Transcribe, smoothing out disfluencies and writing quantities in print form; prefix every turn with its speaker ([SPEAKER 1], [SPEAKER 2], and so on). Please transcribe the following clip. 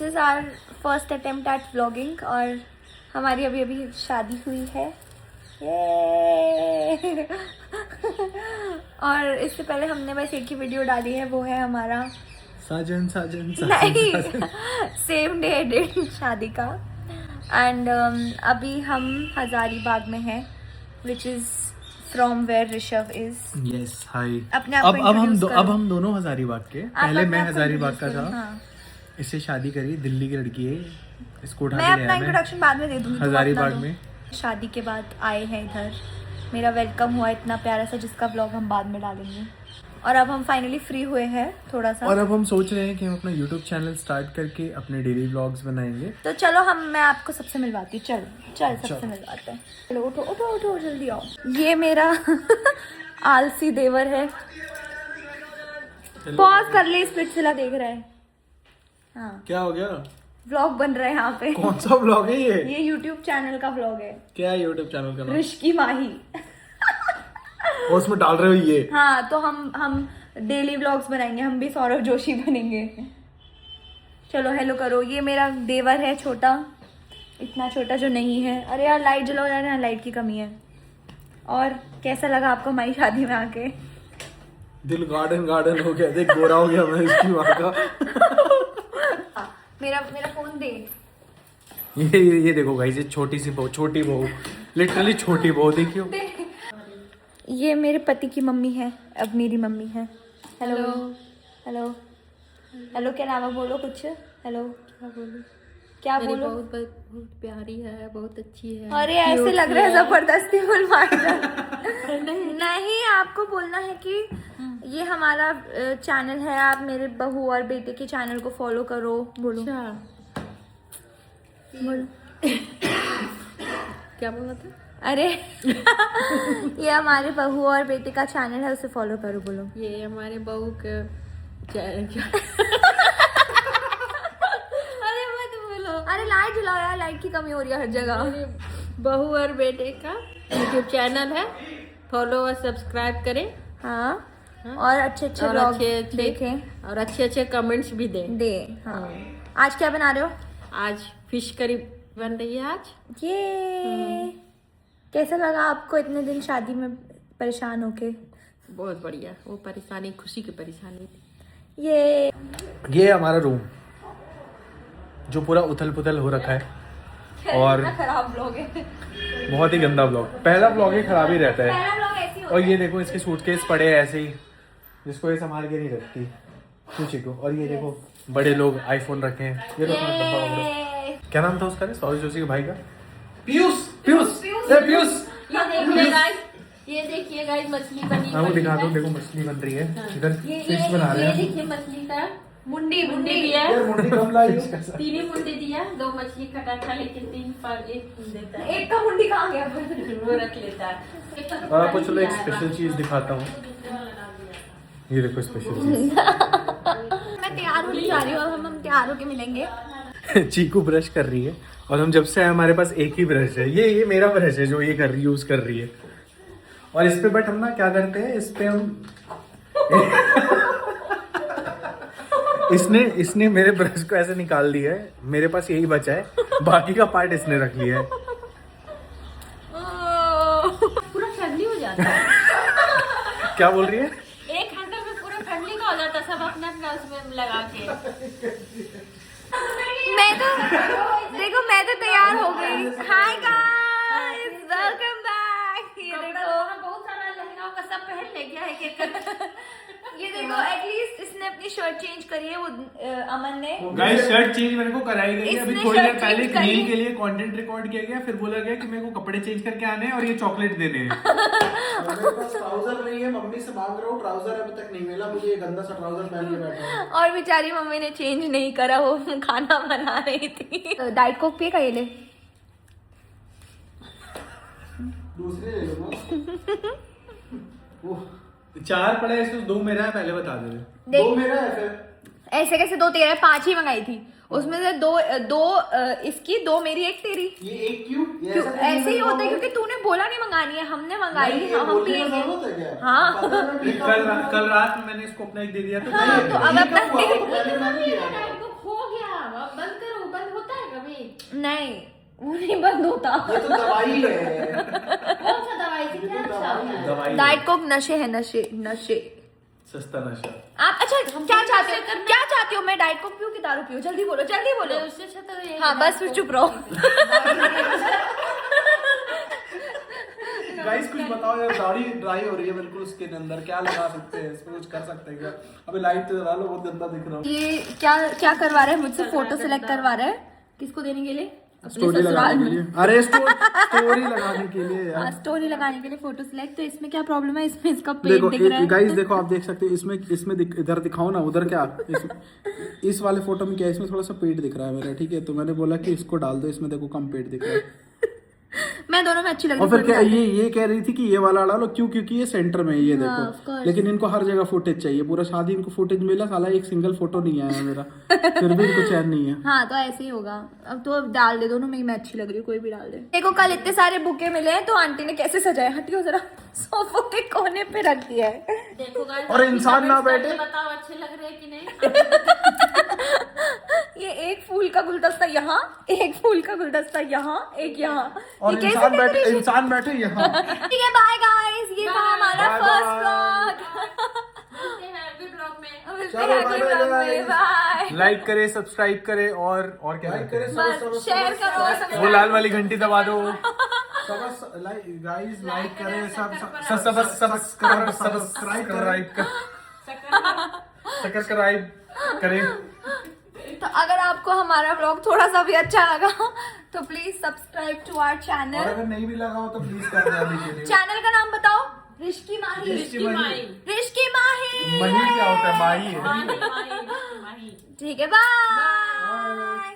[SPEAKER 1] This is our first attempt at vlogging और हमारी अभी अभी शादी हुई है। ये और इससे पहले हमने बस एक ही वीडियो डाली है, वो है हमारा
[SPEAKER 2] साजन साजन
[SPEAKER 1] नहीं सेम डे एडिट शादी का। एंड अभी हम हजारीबाग में हैं, which is from where Rishabh is.
[SPEAKER 2] Yes hi.
[SPEAKER 1] अपने आप को introduce करो।
[SPEAKER 2] अब हम दोनों हजारीबाग के। पहले
[SPEAKER 1] अपने
[SPEAKER 2] मैं
[SPEAKER 1] आप को
[SPEAKER 2] हजारीबाग का
[SPEAKER 1] introduce
[SPEAKER 2] था।
[SPEAKER 1] करो, हाँ।
[SPEAKER 2] इससे शादी करी, दिल्ली की लड़की है, इसको उठा
[SPEAKER 1] मैं
[SPEAKER 2] के ले
[SPEAKER 1] अपना
[SPEAKER 2] आया मैं
[SPEAKER 1] इंट्रोडक्शन बाद में दे दूंगी, तुम अपना
[SPEAKER 2] हजारीबाग
[SPEAKER 1] दो।
[SPEAKER 2] में।
[SPEAKER 1] शादी के बाद आए हैं इधर, मेरा वेलकम हुआ इतना प्यारा सा, जिसका व्लॉग हम बाद में डालेंगे। और अब हम फाइनली फ्री हुए हैं थोड़ा सा,
[SPEAKER 2] और अब हम सोच रहे हैं कि हम अपना यूट्यूब चैनल स्टार्ट करके अपने डेली व्लॉग्स बनाएंगे।
[SPEAKER 1] तो चलो मैं आपको सबसे मिलवाती हूँ। चल सबसे मिलवाते हैं। चलो उठो उठो उठो जल्दी आओ। ये मेरा आलसी देवर है, पॉज कर ले, स्प्लिट्सविला देख रहा है। हाँ
[SPEAKER 2] क्या हो गया?
[SPEAKER 1] व्लॉग बन रहा है यहाँ पे।
[SPEAKER 2] कौन सा व्लॉग है ये?
[SPEAKER 1] ये यूट्यूब चैनल का व्लॉग है।
[SPEAKER 2] क्या है यूट्यूब चैनल का नाम?
[SPEAKER 1] रिश्की माही।
[SPEAKER 2] और उसमें डाल रहे हो ये?
[SPEAKER 1] हाँ तो हम डेली व्लॉग्स बनाएंगे, हम भी सौरभ जोशी बनेंगे। चलो हेलो करो। ये मेरा देवर है छोटा, इतना छोटा जो नहीं है। अरे यार लाइट जलाओ यार, यहाँ लाइट की कमी है। और कैसा लगा आपको हमारी शादी में आके?
[SPEAKER 2] दिल गार्डन गार्डन हो गया, देख गोरा हो गया मैं इसकी माँ का।
[SPEAKER 1] मेरा फोन दे।
[SPEAKER 2] ये देखो गाइस, ये छोटी बहू, लिटरली छोटी बहू, देखियो।
[SPEAKER 1] ये मेरे पति की मम्मी है, अब मेरी मम्मी है। हेलो हेलो हेलो, क्या नाम है? बोलो कुछ। हेलो क्या बोलो?
[SPEAKER 3] बहुत प्यारी है, बहुत अच्छी है।
[SPEAKER 1] अरे ऐसे लग रहा है जबरदस्ती बुलवा नहीं, आपको बोलना है कि ये हमारा चैनल है, आप मेरे बहू और बेटे के चैनल को फॉलो करो। बोलो बोलो।
[SPEAKER 3] क्या बोला था?
[SPEAKER 1] अरे ये हमारे बहू और बेटे का चैनल है, उसे फॉलो करो। बोलो।
[SPEAKER 3] ये हमारे बहू के क्या? अरे मत बोलो।
[SPEAKER 1] अरे लाइट जलाओ यार, लाइट की कमी हो रही है हर जगह।
[SPEAKER 3] मेरे बहू और बेटे का यूट्यूब चैनल है, फॉलो और सब्सक्राइब करें।
[SPEAKER 1] हाँ और अच्छे
[SPEAKER 3] और
[SPEAKER 1] व्लॉग
[SPEAKER 3] अच्छे
[SPEAKER 1] देखें
[SPEAKER 3] और अच्छे कमेंट्स भी दें।
[SPEAKER 1] हाँ। आज क्या बना रहे हो?
[SPEAKER 3] आज फिश करी बन रही है आज।
[SPEAKER 1] ये कैसा लगा आपको इतने दिन शादी में परेशान होके?
[SPEAKER 3] बहुत बढ़िया। वो परेशानी खुशी की परेशानी थी।
[SPEAKER 1] ये
[SPEAKER 2] हमारा रूम जो पूरा उथल पुथल हो रखा है और
[SPEAKER 1] खराब व्लॉग है।
[SPEAKER 2] बहुत ही गंदा व्लॉग। पहला व्लॉग ही खराब ही रहता है।
[SPEAKER 1] पहला व्लॉग ऐसे ही
[SPEAKER 2] और ये देखो इसके सूटकेस पड़े हैं ऐसे ही, जिसको ये संभाल के नहीं रखती कुछ को। और ये देखो बड़े लोग आईफोन रखे हैं। ये देखो अपना डब्बा वगैरह। क्या नाम था उसका? सौरभ जोशी के भाई का? पीयूष।
[SPEAKER 3] ये देखिए गाइस मछली बनी।
[SPEAKER 2] हाँ वो दिखा दो। देखो मछली बन रही है इधर, फिश बना रहे
[SPEAKER 3] ये
[SPEAKER 2] हैं।
[SPEAKER 3] देखिए मछली का मुंडी दिया।
[SPEAKER 2] यार मुंडी कम लाई हो?
[SPEAKER 3] 3 मुंडी दिया, 2 मछली कटा था, लेकिन 3 पर 1 देता है।
[SPEAKER 1] एक का मुंडी कहाँ गया?
[SPEAKER 3] वो रख लेता है।
[SPEAKER 2] आपको चलो एक स्पेशल चीज दिखाता हूँ। ये देखो स्पेशल चीज।
[SPEAKER 1] मैं तैयार होने जा रही हूँ, अब हम तैयार होके मिलेंगे।
[SPEAKER 2] चीकू ब्रश कर रही है और हम जब से आए हमारे पास एक ही ब्रश है। ये मेरा ब्रश है जो ये यूज कर रही है। और इस पे बट हम ना क्या करते हैं, इस पे हम इसने मेरे ब्रश को ऐसे निकाल दिया है। मेरे पास यही बचा है, बाकी का पार्ट इसने रख लिया है।
[SPEAKER 3] पूरा फैमिली हो जाता है।
[SPEAKER 2] क्या बोल रही है?
[SPEAKER 3] एक हैंडल में पूरा फैमिली का हो जाता है, सब अपना अपना उसमें लगा के।
[SPEAKER 1] मैं तो देखो मैं तो तैयार हो गई। Hi guys, welcome back. ये देखो
[SPEAKER 3] बहुत सारा लहंगाओं का सब पहन ले गया है एक।
[SPEAKER 1] ये देखो एटलीस्ट इसने अपनी शर्ट चेंज करी है। वो अमन ने
[SPEAKER 2] गाइस शर्ट चेंज मेरे को कराई गई है। अभी
[SPEAKER 1] इसने
[SPEAKER 2] थोड़ी देर
[SPEAKER 1] शर्ट
[SPEAKER 2] पहले
[SPEAKER 1] चेंज करी।
[SPEAKER 2] रील के लिए कंटेंट रिकॉर्ड किया गया, फिर बोला गया कि मेरे को कपड़े चेंज करके आने हैं और ये चॉकलेट देने हैं।
[SPEAKER 4] मेरे पास ट्राउजर नहीं है, मम्मी से मांग रहा हूँ, ट्राउजर अभी तक नहीं मिला मुझे। ये गंदा सा ट्राउजर पहन के बैठा हूँ।
[SPEAKER 1] और बेचारी मम्मी ने चेंज नहीं करा, वो खाना बना रही थी। डाइट कोक पिए का? ये ले।
[SPEAKER 4] दूसरे ले लूंगा। वो
[SPEAKER 2] 4 पड़े हैं इसमें, 2 मेरा है, पहले बता दे।
[SPEAKER 1] देख
[SPEAKER 4] 2 मेरा है फिर।
[SPEAKER 1] ऐसे कैसे 2 तेरा है? 5 ही मंगाई थी, उसमें से 2 इसकी, 2 मेरी, 1 तेरी।
[SPEAKER 4] ये एक क्यों? ये
[SPEAKER 1] क्यों?
[SPEAKER 4] ऐसा
[SPEAKER 1] ऐसे ही होता है क्योंकि तूने बोला नहीं मंगानी है, हमने मंगाई है, हम पिएंगे। हाँ
[SPEAKER 2] कल रात में मैंने इसको अपना एक दे दिया था।
[SPEAKER 1] हाँ तो अब अपना
[SPEAKER 3] खो गया, अब बंद
[SPEAKER 1] नहीं वो नहीं बंद होता।
[SPEAKER 4] ये तो दवाई है।
[SPEAKER 3] कौन सा दवाई से क्या अच्छा होता है?
[SPEAKER 2] दवाई
[SPEAKER 1] डाइट कोक नशे है, नशे नशे।
[SPEAKER 2] सस्ता नशा।
[SPEAKER 1] आप अच्छा क्या चाहते हो, क्या चाहती हो? मैं डाइट कोक पीऊँ कि दारू पीऊँ? जल्दी बोलो, जल्दी बोलो।
[SPEAKER 3] उससे अच्छा तो ये
[SPEAKER 1] हाँ बस फिर चुप रहो।
[SPEAKER 4] गाइस कुछ बताओ यार, दाढ़ी ड्राई हो रही है बिल्कुल स्किन अंदर, क्या लगा सकते हैं इसमें, कुछ कर सकते हैं क्या? अबे लाइट तो जला लो, बहुत गंदा दिख रहा हूँ।
[SPEAKER 1] ये क्या क्या करवा रहा है मुझसे? फोटो सिलेक्ट करवा रहा है, किसको देने के लिए? अपने
[SPEAKER 4] स्टोरी
[SPEAKER 1] ससुराल
[SPEAKER 4] लगाने के
[SPEAKER 1] में।
[SPEAKER 4] लिए। अरे स्टोरी लगाने के लिए
[SPEAKER 1] हाँ,
[SPEAKER 4] यार।
[SPEAKER 1] स्टोरी लगाने के लिए फोटो सिलेक्ट। तो इसमें क्या प्रॉब्लम है? इसमें इसका पेट
[SPEAKER 4] देखो
[SPEAKER 1] दिख रहा है।
[SPEAKER 4] गाइस देखो, आप देख सकते हो इसमें इधर दिखाओ ना, उधर क्या इस वाले फोटो में क्या है, इसमें थोड़ा सा पेट दिख रहा है मेरा, ठीक है? तो मैंने बोला कि इसको डाल दो, इसमें देखो कम पेट दिख रहा है।
[SPEAKER 1] मैं दोनों में अच्छी लग
[SPEAKER 4] और
[SPEAKER 1] रही
[SPEAKER 4] फिर क्या ये कह रही थी कि ये वाला डालो, क्यों? क्योंकि ये सेंटर में है, ये
[SPEAKER 1] हाँ,
[SPEAKER 4] देखो।
[SPEAKER 1] of course।
[SPEAKER 4] लेकिन इनको हर जगह फुटेज चाहिए, पूरा शादी इनको फुटेज मिला, साला एक सिंगल फोटो नहीं आया मेरा। फिर भी इनको चैन नहीं है।
[SPEAKER 1] हाँ तो ऐसे ही होगा। अब तो डाल दे, दोनों में मैं अच्छी लग रही हूँ, कोई भी डाल दे। देखो कल इतने सारे बुके मिले हैं तो आंटी ने कैसे सजाया, हटियो जरा, सोफे के कोने पे रख दिया है।
[SPEAKER 3] देखो guys,
[SPEAKER 4] और इंसान ना
[SPEAKER 3] comments करके
[SPEAKER 4] बैठे।
[SPEAKER 3] बताओ अच्छे लग रहे हैं कि नहीं।
[SPEAKER 1] ये एक फूल का गुलदस्ता यहाँ, एक फूल का गुलदस्ता यहाँ, एक यहाँ।
[SPEAKER 4] और
[SPEAKER 1] ये कैसे
[SPEAKER 4] इंसान बैठे यहाँ।
[SPEAKER 1] ठीक है, बाय गाइस, ये था हमारा
[SPEAKER 4] Bye,
[SPEAKER 1] फर्स्ट
[SPEAKER 4] bye।
[SPEAKER 1] व्लॉग।
[SPEAKER 3] मिलते हैं अगले ब्लॉग में।
[SPEAKER 1] मिलते
[SPEAKER 4] चलो,
[SPEAKER 1] हैं अगले
[SPEAKER 4] bye,
[SPEAKER 1] vlog
[SPEAKER 4] bye,
[SPEAKER 1] में,
[SPEAKER 4] bye।
[SPEAKER 1] बाय।
[SPEAKER 2] लाइक करे, सब्सक्राइब करे और क्या
[SPEAKER 4] लाइक
[SPEAKER 2] करें?
[SPEAKER 4] करे,
[SPEAKER 1] बस शेयर करो,
[SPEAKER 2] वो
[SPEAKER 1] सब्सक्राइब
[SPEAKER 2] लाल वाली घंटी दबा दो।
[SPEAKER 4] गाइस लाइक करें,
[SPEAKER 2] सब्सक्राइब करें।
[SPEAKER 1] तो अगर आपको हमारा व्लॉग थोड़ा सा भी अच्छा लगा तो प्लीज सब्सक्राइब टू आवर
[SPEAKER 4] और
[SPEAKER 1] चैनल।
[SPEAKER 4] अगर नहीं भी लगा हो तो प्लीज कर देना अभी के लिए।
[SPEAKER 1] चैनल का नाम बताओ। रिश्की माही।
[SPEAKER 3] रिश्की माही।
[SPEAKER 1] रिश्की माही।
[SPEAKER 2] मही क्या होता है? माही है।
[SPEAKER 3] माही, माही, माही।
[SPEAKER 1] ठीक है, बाय।